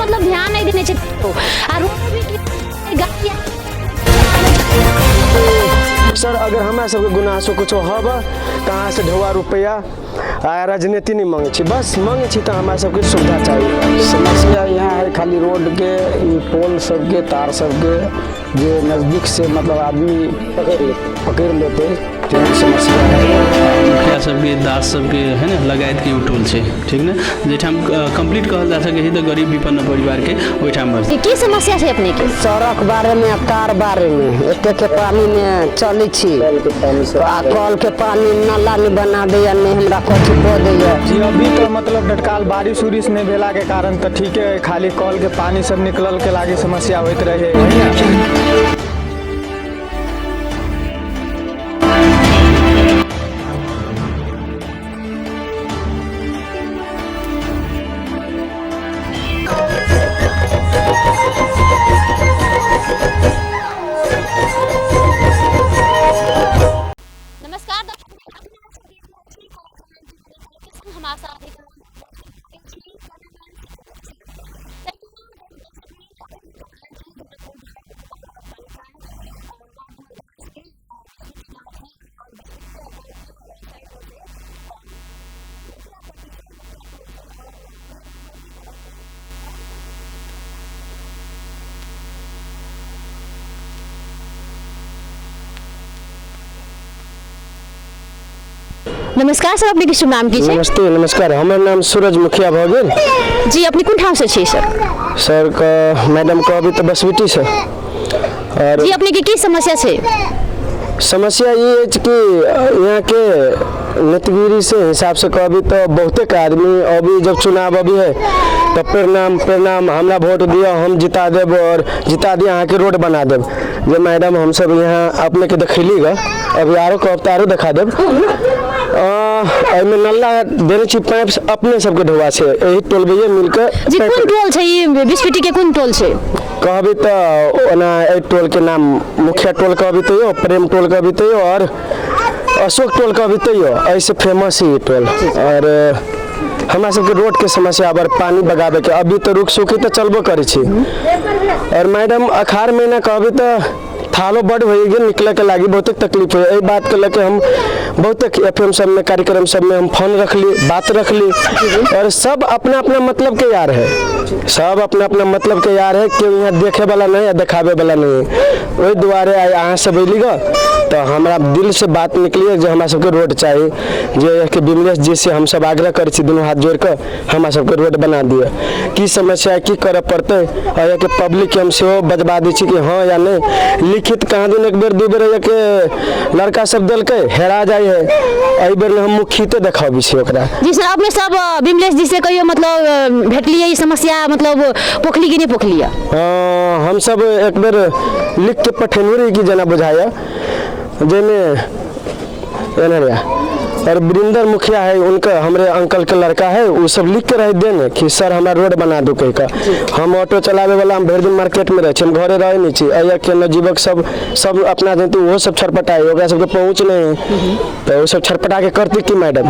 मतलब ध्यान नहीं देने चाहिए। सर अगर हमारा सबके गुनाह से कुछ हब कहाँ से ढौआ रुपया राजनीति नहीं मांगे छी, बस मांगे छी तो हमारा सबके सुविधा चाहिए। समस्या यहाँ है खाली रोड के पोल सबके तार सबके जो नज़दीक से मतलब आदमी पकड़ लेते समस्या है। मुखिया सबके दास सबके है ना लगायत के टोल से ठीक ना जेठाम कंप्लीट कहल जा सके तो गरीब विपन्न परिवार के ओठाम की समस्या है अपने के सड़क बारे में तार बारे में एक के पानी में चली छी कल के पानी नाला नहीं बना दिया नहीं हमरा कथी को दिया जी। अभी तो मतलब तत्काल बारिश उरिश नहीं भेला के कारण तो ठीक है, खाली कल के पानी सब निकलल के लागे समस्या होते रहे। नमस्कार सर, अपने शुभ नाम की? नमस्ते नमस्कार, हमारे नाम सूरज मुखिया भऽ गेल जी। अपने कौन ठाव से छी सर? सर का मैडम को अभी तो बसबिटी से और जी अपने की समस्या है? समस्या ये है कि यहाँ के नेतगिरी से हिसाब से कभी तो बहुते आदमी अभी जब चुनाव अभी है तो प्रणाम हमरा वोट दिया हम जिता देव और जिता दिया यहाँ के रोड बना देव। जो मैडम हम सब यहाँ अपने के देखली गा अभी आरो को अवतारो दिखा देव नल्ला देने छी पाइप अपने सबके ढोआ से यही टोल भैया मिलकर जी। कौन टोल छै ये बिस्पिटी के कौन टोल छै कहबी तो ओना ए टोल के नाम मुखिया टोल कहबी तो यो प्रेम टोल कहबी तो यो और अशोक टोल कहबी तो यो ऐसे फेमस ही टोल। और हमारा सबके रोड के समस्या अगर पानी बगाबे के अभी तो रुक सुखी तो चलबो करे छी। और मैडम अखाड़ महीना कहबी तो थालो बड़ हो गए निकले के लागी बहुत तकलीफ है। यही बात के लेके हम बहुत एफएम सब में कार्यक्रम सब में हम फोन रखली बात रखली और सब अपना अपना मतलब के यार है, सब अपना अपना मतलब के यार है। क्यों यहाँ देखे वाला नहीं है दिखावे वाला नहीं है। वही दुआरे आए अहाँ सब अली गा तो हमारा दिल से बात निकली जो हमारा सबके रोड चाहिए जो कि विमलेश जी से हम सब आग्रह करे छी दोनों हाथ जोड़ कर हमारा सबके रोड बना दिए। की समस्या है की करे पड़ते और कि पब्लिक हम से बजबा दी कि हाँ या नहीं। लिखित कहाँ दिन एक बेर दू बेर के लड़का सब दिल के हेरा जाए है एहि बेर हम मुखिते देखाबी छी ओकरा। जी सर अपने सब विमलेश जी से कहियो मतलब भेटलिए ई समस्या मतलब पोखली कि नहीं पोखली? हम सब एक बेर लिख के पठेनी रही कि जना बुझाया जेमे और वरिंदर मुखिया है उनका हमरे अंकल के लड़का है वो सब लिख के रह देने कि सर हमारा रोड बना दो कह का। हम ऑटो चलावे वाला हम भर दिन मार्केट में रहे हम घरे रहे नहीं छी अया के नजीबक सब अपना देते वो सब छटपटाए ओकरा सबके पहुँच नहीं तो वो सब छटपटा के करती कि मैडम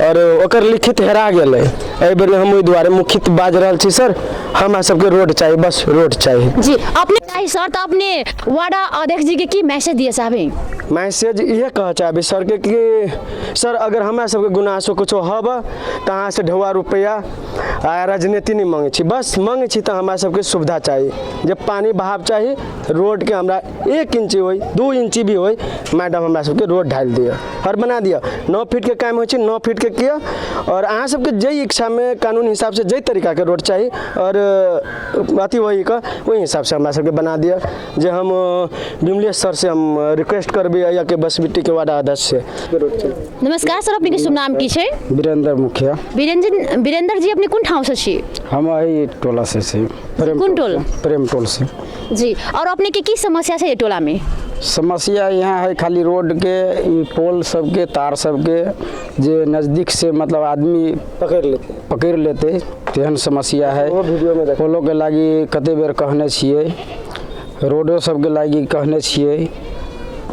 और ओकर लिखित हेरा गए एहि बेर हम ओहि दुआरे मुखित बाज रहा छी सर हमारा सबके रोड चाहिए बस रोड चाहिए। जी अपने चाहिए सर तो अपने वार्ड अध्यक्ष जी के की मैसेज दिए साहब? मैसेज ये कह चाहे सर के कि सर अगर हमारा सबके गुनाह से कुछ हब कहाँ से ढौआ रुपया राजनीति नहीं मांगे छी, बस मांगे छी तो हमारा सबके सुविधा चाहिए। जब पानी बहाव चाहिए रोड के हमरा 1 इंची हो 2 इंची भी हो मैडम हमारा सबके रोड ढाल दिया और बना दिया। 9 फीट के काम हो 9 फीट के किया और अहाँ सबके जई इच्छा में कानून हिसाब से जई तरीका के रोड चाहिए और अति वही का वही हिसाब से हमारा सबके बना दिया। जो हम विमलेश सर से हम रिक्वेस्ट करबी या के बसबिटी के वार्ड अध्यक्ष से। नमस्कार सर, अपने के शुभ नाम की छे? वीरेंद्र मुखिया। वीरेंद्र जी अपने कौन ठाव से छी? हम यही टोला से कौन टोल? प्रेम टोल से जी। और अपने के की समस्या है टोला में? समस्या यहाँ है खाली रोड के पोल सबके तार सबके जो नज़दीक से मतलब आदमी पकड़ लेते तेहन समस्या है। पोलो के लागी कते बेर कहने छिए रोडो सबके लागी कहने छिए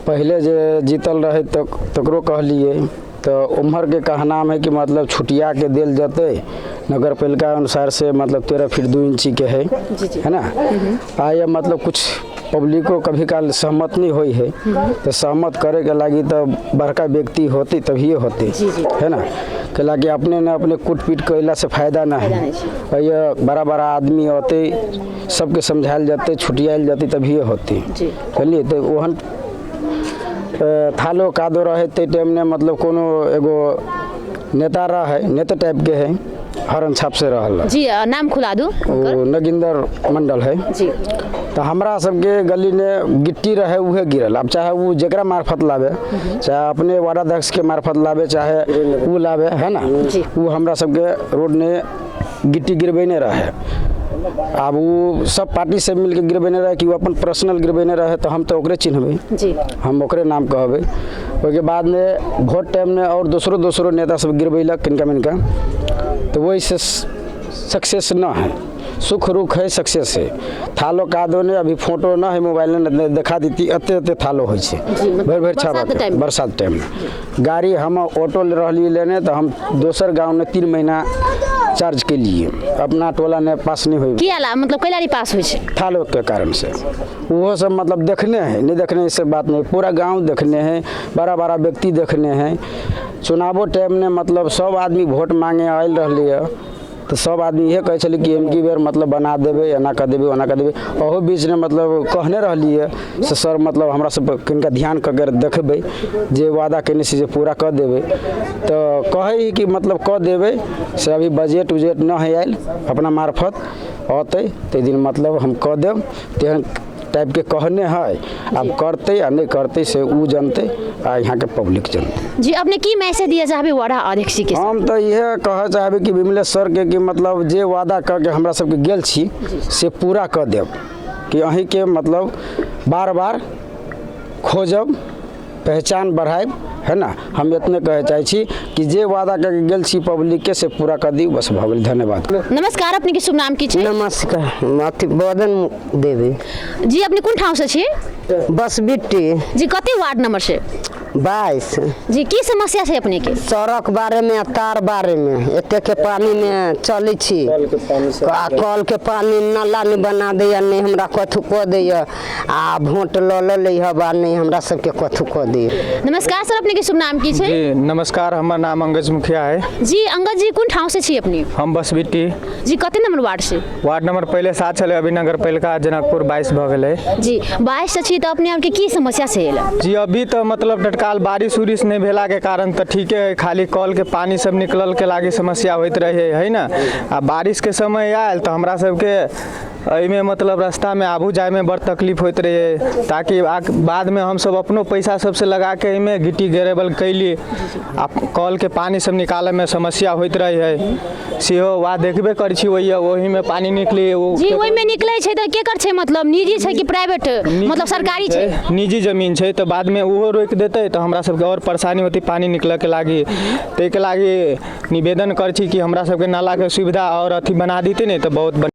पहले जे जीतल रहे तकरो कहलिए तो उम्हर के कहनाम है कि मतलब छुटिया के दिल जते नगर पालिका अनुसार से मतलब 13 फीट 2 इंची के है है ना। आया मतलब कुछ पब्लिको कभी काल सहमत नहीं हुई है तो सहमत करे के लगी तो बड़का व्यक्ति होती तभी होती है ना के लगी अपने न अपने कूट पीट कैला से फायदा ना है। ये बड़ा बड़ा आदमी होते सबके समझायल जाते छुटियाल जाती तभी होती चलिए। तो वहन थालो कादो रहे ते टाइम ने मतलब कोनो एगो नेता रहे नेता टाइप के है हरन छाप से रहल जी। नाम खुला दू वो नगिंदर मंडल है जी। तो हमरा सबके गली में गिट्टी रहे उहे गिरल। अब चाहे वो जकरा मार्फत लावे चाहे अपने वार्डाध्यक्ष के मार्फत लावे चाहे वो लावे है ना वो हमरा सबके रोड ने गिट्टी गिरबेने रहे। अब वो सब पार्टी से मिल के गिरबेने रहे कि वो अपन पर्सनल गिरबेने रहे तो हम तो ओकरे चिन्हबे जी हम ओकरे नाम कहबे। ओके बाद में वोट टाइम में और दूसरो नेता सब गिरबैलक किनका मिनका तो वही से सक्सेस न है सुख रुख है सक्सेस है। थालो कादो ने अभी फोटो न है मोबाइल ने देखा दी अते थालो हो भर भर छापा बरसात टाइम में गाड़ी हम ऑटो रही लेने तो हम दोसर गांव में 3 महीना चार्ज के लिए अपना टोला ने पास नहीं हुई किया मतलब कैलारी पास हुई थालो के कारण से वो सब मतलब देखने हैं नहीं देखने से बात नहीं पूरा गांव देखने हैं बड़ा बड़ा व्यक्ति देखने हैं। चुनावो टाइम ने मतलब सब आदमी वोट मांगे आयल रही है तो सब आदमी ये कहे चली कि एमकी बेर मतलब बना देवे एना कर देवे ओना कर देवे। ओहो बीच ने मतलब कहने रही है से सर मतलब हमरा सब किनका ध्यान करके देखबे जे वादा केने से पूरा कर देवे तो कहे कि मतलब कर देवे से अभी बजट उजेट न है आयल अपना मार्फत अतै ते दिन मतलब हम कर देव तेहन टाइप के कहने हैं। अब करते या नहीं करते से वो जानते आ यहाँ के पब्लिक जानते जी। अपने की मैसेज दिया चाहबे वार्ड अध्यक्ष के हम तो यह कह चाहबे कि विमलेश सर के कि मतलब जे वादा करके हमरा सबके गेल छी से पूरा कर देव कि अहीं के मतलब बार बार खोजब पहचान बढ़ाएब है ना। हम इतने कहे चाहे छी कि जे वादा करके गेल छी पब्लिक के से पूरा कर दी बस भऽ गेल। धन्यवाद। नमस्कार अपने के शुभ नाम की छै? नमस्कार अथी बदन देवी जी। अपने कोन ठाव से छियै? बस बिट्टी जी। कते वार्ड नंबर से? 22 जी। की समस्या है अपने के? सड़क बारे में तार बारे में एते के पानी में चली छी कल के पानी नाला नहीं बना दैया नहीं हमरा कथु कऽ दैया आ वोट लऽ लै बा नहीं हमरा सबके कथु कऽ दैया। नमस्कार सर अपने के शुभ नाम की छै? जी नमस्कार हमर नाम अंगज मुखिया है जी। अंगज जी कोन ठाव से छी अपने? हम बस बिट्टी जी। कते नंबर वार्ड से? वार्ड नंबर पहले 7 छले अभी नगर पालिका जनकपुर 22 भऽ गेलै जी। 22 से छी तो अपने आपके की समस्या से एला? जी अभी तो मतलब तत्काल बारिश उरिश नहीं भेला के कारण तो ठीक है खाली कल के पानी सब निकलल के लागी समस्या होइत रहे है ना। आ बारिश के समय आयल तो हमरा सबके में मतलब रास्ता में आबू जाए में बड़ तकलीफ होइत रहे ताकि बाद में हम सब अपनो पैसा सबसे लगा के में गिट्टी गिरेबल कैली आ कल के पानी सब निकाले में समस्या होइत रहे है सेहो वा देखबे करै छी वही में पानी निकली जी। वही में निकले छै त केकर छै मतलब निजी छै कि प्राइवेट मतलब सरकारी छै? निजी जमीन छै तो बाद में उहो रोक देते तो हमरा सबके और परेशानी होती पानी निकले के लागी ते के लागी निवेदन कर छी कि हमरा सबके नाला के सुविधा और अथी बना देते ने तो बहुत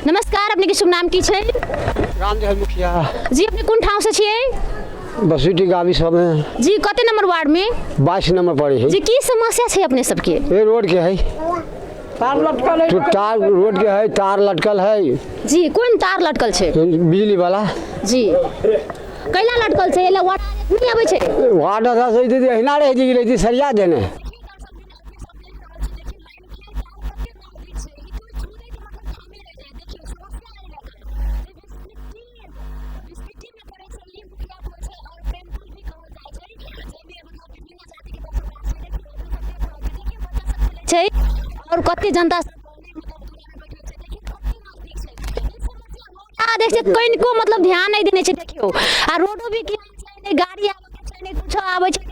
नमस्कार अपने के शुभ नाम की छै? रामदेव मुखिया जी। अपने कोन ठाव से छियै? बसुटी गावी सब में जी कते नंबर वार्ड में 22 नंबर पड़े है। जी की समस्या है अपने सबके? ये रोड के है, तार लटकल है, तार रोड के है, तार लटकल है। जी कोन तार लटकल छे? बिजली वाला। जी कैला लटकल छे? एला वार्ड नहीं आबै छे? वार्ड था सही दीदी हिना रह जी रही सरिया देने। और कते जनता देख से कनिको मतलब ध्यान नहीं देने छे। देखियो आ रोडो भी के छै, गाड़ी आबै के छै, कुछ आबै छै।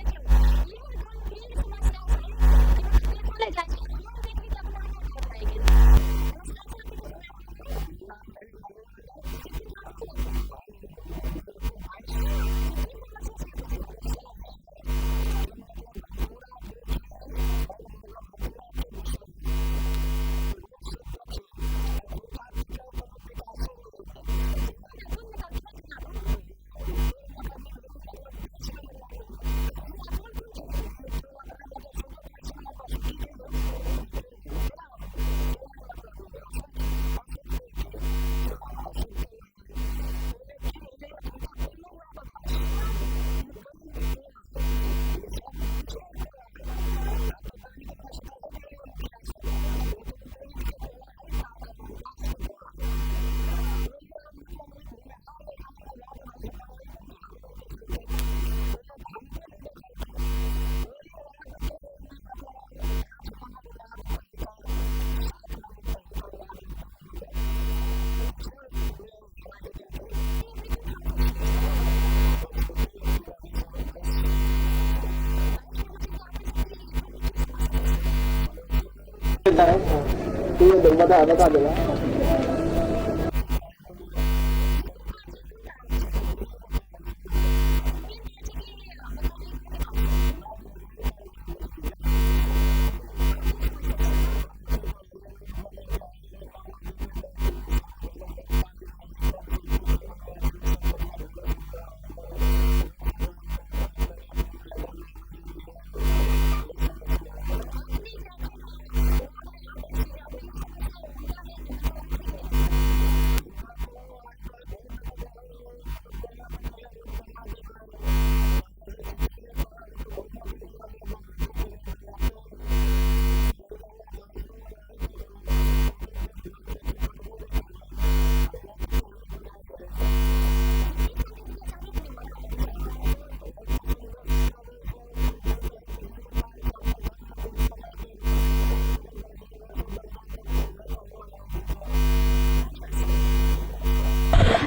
बता देना।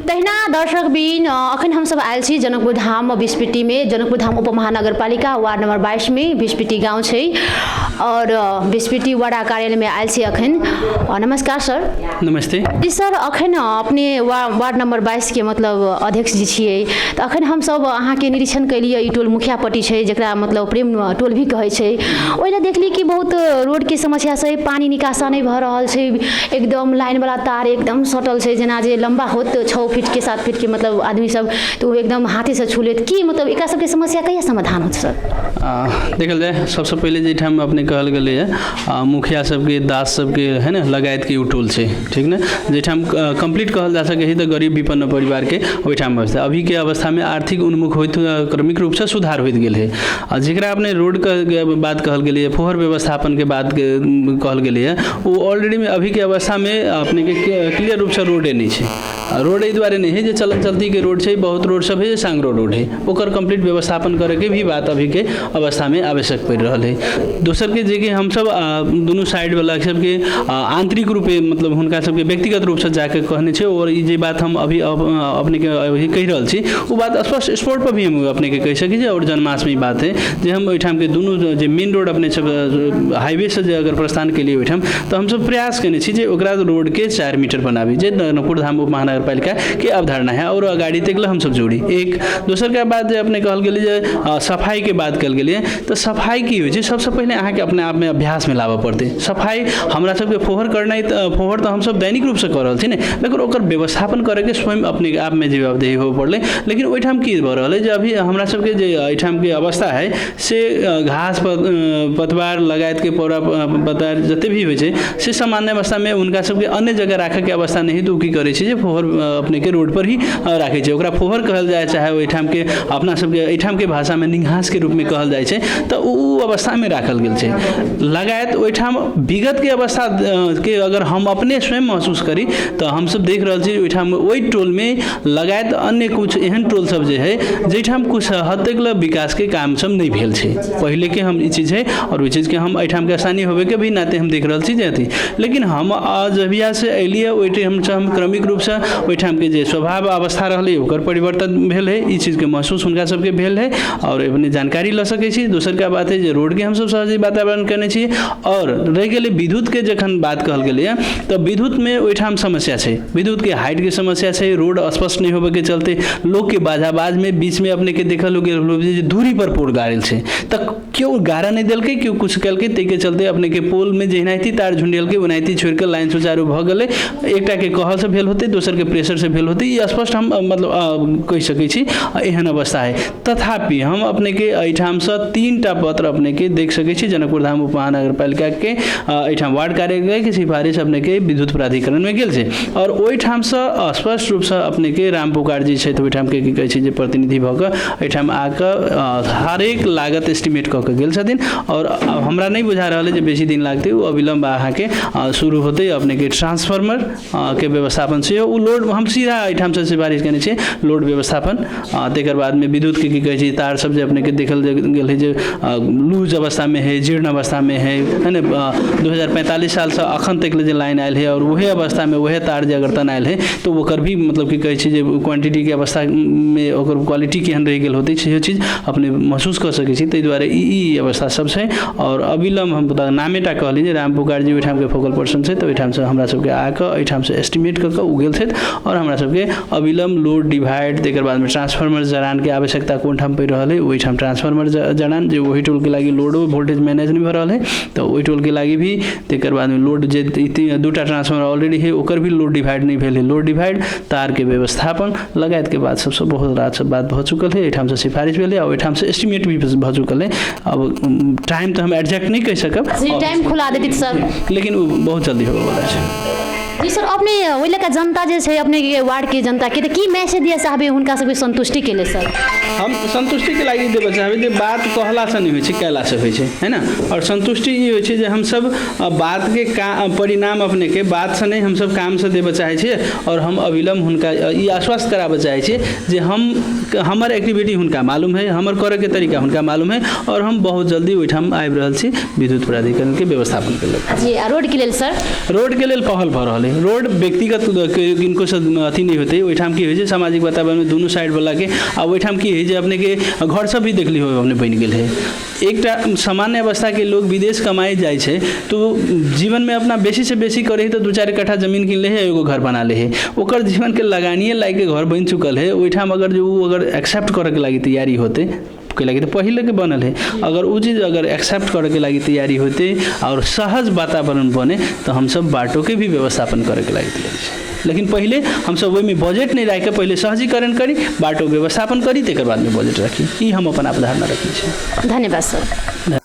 तहिना दर्शक बीन अखन हम सब आयल छी जनकपुर धाम बिस्पिटी में। जनकपुर धाम उपमहानगरपालिका वार्ड नंबर 22 में बिस्पिटी गांव छै और बिस्पिटी वार्ड कार्यालय में आयल छी अखन। नमस्कार सर। नमस्ते जी सर, अखन अपने वार्ड नंबर 22 के मतलब अध्यक्ष जी छियै, तो अखन हम सब अहाँ के निरीक्षण कैलिए ई टोल मुखिया पट्टी छै जकरा मतलब प्रेम टोल भी कहै छै। ओइला देखली कि बहुत रोड के समस्या छै, पानी निकासा नहीं भ रहल छै, एकदम लाइन वाला तार एकदम सटल छै, जेना जे लंबा होत 6 फीट के 7 फीट के मतलब आदमी सब तो एकदम हाथे से छू लेत की मतलब एकरा सबके समस्या कहिया समाधान होत सर? देखल जाए सबसे पहले जेठाम अपने कहल गए है मुखिया सबके दास सबके है ना लगायत के टोल छै, ठीक ना, जेठाम कंप्लीट कहल जा सके तो गरीब विपन्न परिवार के ओहिठाम अवस्था अभी के अवस्था में आर्थिक उन्मुख होइत क्रमिक रूप से सुधार होइत गेल है। जेकरा अपने रोड के बात कहल गेल फोहर व्यवस्थापन के बात कहल गेल है वो ऑलरेडी में अभी के अवस्था में अपने के क्लियर रूप से रोडे नहीं है। रोड एहि दुआरे नहीं है जो चलन चलती के रोड है, बहुत रोड सब है सांगरो रोड है, ओकर कंप्लीट व्यवस्थापन करे के भी बात अभी के अवस्था में आवश्यक पड़ रहा है। दोसर के जे हम सब दोनों साइड वाला सबके आंतरिक रूपे मतलब हुनका सबके व्यक्तिगत रूप से जाके कहने छे और ये बात हम अभी अपने के अभी कह रहा छी वो बात स्पष्ट स्पॉट पर भी हम अपने के कह सकी और जनमास बात है जो हम ओहिठाम के दोनों जो मेन रोड अपने सब हाईवे से अगर प्रस्थान के लिए ओहिठाम तो हम सब प्रयास करने छी जे ओकरा रोड के 4 मीटर बनाबी जे जनकपुर धाम उपमहानगरपालिका के अवधारणा है और गाड़ी तक हम सब जोड़ी। एक दोसर के बात अपने कहल गेल जे सफाई के बात कल गेल तो सफाई की होइ छै सबसे पहले अहाँ के अपने आप में अभ्यास में लाबऽ पड़तै। सफाई हमरा सबके फोहर करनाइ फोहर तऽ हमसब दैनिक रूप से कर रहल छी ने, लेकिन ओकर व्यवस्थापन करे के स्वयं अपने आप में जवाबदेही हो पड़ले। लेकिन ओहिठाम की भऽ रहल है जे अभी हमरा सबके जे एहिठाम के अवस्था है से घास पतवार लगायत के पौरा पतार जते भी होइ छै से सामान्य अवस्था में उनका सबके अन्य जगह राखे के अवस्था नहीं, तो की करे छै जे फोहर अपने के रोड पर ही राखे छै। ओकरा फोहर कहल जाए, चाहे ओहिठाम के अपना सबके एहिठाम के भाषा में निघास के रूप में कहल जाए छै, तो उ अवस्था में राखल गेल छै। लगायत ओहिठाम विगत के अवस्था के अगर हम अपने स्वयं महसूस करी तो हम सब देख रहल छी ओहिठाम ओहि टोल में लगायत अन्य कुछ एहन टोल सब जे है जेठाम कुछ हद तक विकास के काम सब नहीं भेल छै। पहले के हम ई चीज है और ओहि चीज के हम एहिठाम के आसानी होवे के भी नाते हम देख रहल छी जे अथी। लेकिन हम जहिया से एलिए ओहि हम क्रमिक रूप से ओहिठाम के जे स्वभाव अवस्था रहले ओकर परिवर्तन भेल है, ई चीज के महसूस हुनका सबके भेल है और अपने जानकारी ल सकै छी। दोसर का बात है जे रोड के हम सब सहज वातावरण करने छी। और रह गेलै विद्युत के जखन बात कहल गेलै है तो विद्युत में ओहिठाम समस्या छै, विद्युत के हाइट के समस्या छै, रोड स्पष्ट नहीं होवे के चलते लोग के बाजाबाज में बीच में अपने के देखल जे दूरी पर पोल गाड़ल छै, तक क्यों गाड़ा नहीं देलकै, क्यों कुछ कलकै, तै के चलते अपने के पोल में जहिनाइती तार झुंडियल के ओनाइती छोड़ के लाइन सुचारू भ गेलै। एकटा के कहल से भेल होते, दोसर के प्रेशर से भेल होते, ये स्पष्ट हम मतलब कह सकै छी एहन अवस्था है। तथापि हम अपने के एहिठाम से 3टा पत्र अपने के देख सकै छी। जनकपुर धाम उपमहानगरपालिका के एहिठाम वार्ड कार्यालय के सिफारिश अपने के विद्युत प्राधिकरण में गेल छै और ओहिठाम से स्पष्ट रूप से अपने के राम पुकार जी छै, तो ओहिठाम के की कहै छै जे प्रतिनिधि भ के एहिठाम आके हर एक लागत एस्टिमेट क के गेल छथिन और हमरा नहीं बुझा रहल है जे बेसी दिन लागते। वो अविलंब अहाँ के शुरू होते अपने के ट्रांसफार्मर के व्यवस्थापन से उ लोड हम सीधा एहिठाम से सिफारिश केने छै लोड व्यवस्थापन। तेकर बाद में विद्युत के की कहै छै तार सब जे अपने के देखल गेल है जे लूज अवस्था में है, जीर्ण अवस्था में है ना। 2045 साल से अखन तक जे लाइन आयल है और वही अवस्था में वही तार जे अगर तन आयल है तो ओकर भी मतलब की कहै छै जे क्वांटिटी के अवस्था में ओकर क्वालिटी केहन रह गेल होते से चीज अपने महसूस कर सकै छी। ताहि दुआरे ई अवस्था सब छै और अविलंब हम नामेटा कहली जे राम पुकार जी ओहिठाम के फोकल पर्सन छै, तो ओहिठाम से हमरा सबके आके एहिठाम से एस्टिमेट क के उ गेल छै और हमरा सबके अविलंब लोड डिवाइड तेकर बाद में ट्रांसफार्मर जड़ान के आवश्यकता कोन ठाम पड़ रहा है ओहिठाम ट्रांसफार्मर जड़ान जो वही टोल के लागी लोडो वोल्टेज मैनेज नहीं भ रहा है, तो वही टोल के लागी भी तेकर बाद में लोड जे 2टा ट्रांसफार्मर ऑलरेडी है ओकर भी लोड डिवाइड नहीं भेल है। लोड डिवाइड तार के व्यवस्थापन लगायत के बाद सबसे बहुत रात सब बात भ चुकल है, एठाम से सिफारिश भेल है और एठाम से एस्टिमेट भी भ चुकल है। अब टाइम तो हम एग्जैक्ट नहीं कह सकब, टाइम खुला देती सर, लेकिन वो बहुत जल्दी होबे वाला है। जी सर, अपने ओइला का जनता जे छै अपने के वार्ड के जनता के की मैसेज दिया चाहबे हुनका सबके संतुष्टि के लिए सर? हम संतुष्टि के लागि देबे चाहबे जे बात कहला से नहीं होइ छै कैला से होइ छै, है ना। और संतुष्टि ये होइ छै जे हम सब बात के परिणाम अपने के बात से नहीं हम सब काम से देबे चाहे छियै और हम अविलंब हुनका ई आश्वस्त कराबे चाहे छियै जे हमर एक्टिविटी हुनका मालूम है, हमर करे के तरीका हुनका मालूम है और हम बहुत जल्दी ओहिठाम आबि रहल छी विद्युत प्राधिकरण के व्यवस्थापन के लेल। जी रोड के लेल सर? रोड के लेल पहल भ रहल है। रोड व्यक्तिगत किनको से अथी नहीं होते, ओहिठाम की होइ छै सामाजिक वातावरण में दुनू साइड वाला के आ ओहिठाम की है जे अपने के घर सब भी देखली हो अपने बन गेल है। एकटा सामान्य अवस्था के लोग विदेश कमाई जाए छै तो जीवन में अपना बेसी से बेसी करे तो 2-4 कट्ठा जमीन किन ले है, एगो घर बना ले है, ओकर जीवन के लगानिए लायक के घर बन चुकल है। ओहिठाम अगर जो अगर एक्सेप्ट करे के लागि तैयारी होते के लागि तो पहले के बनल है, अगर वो चीज़ अगर एक्सेप्ट करे के लागि तैयारी होते और सहज वातावरण बने तो हम सब बाटों के भी व्यवस्थापन करे के लागि तैयारी है। लेकिन पहले हम सब वही में बजट नहीं रख के पहले सहजीकरण करी, बाटो व्यवस्थापन करी, तेकर बाद में बजट रखी, ई हम अपन अवधारणा रखी छै। धन्यवाद सर।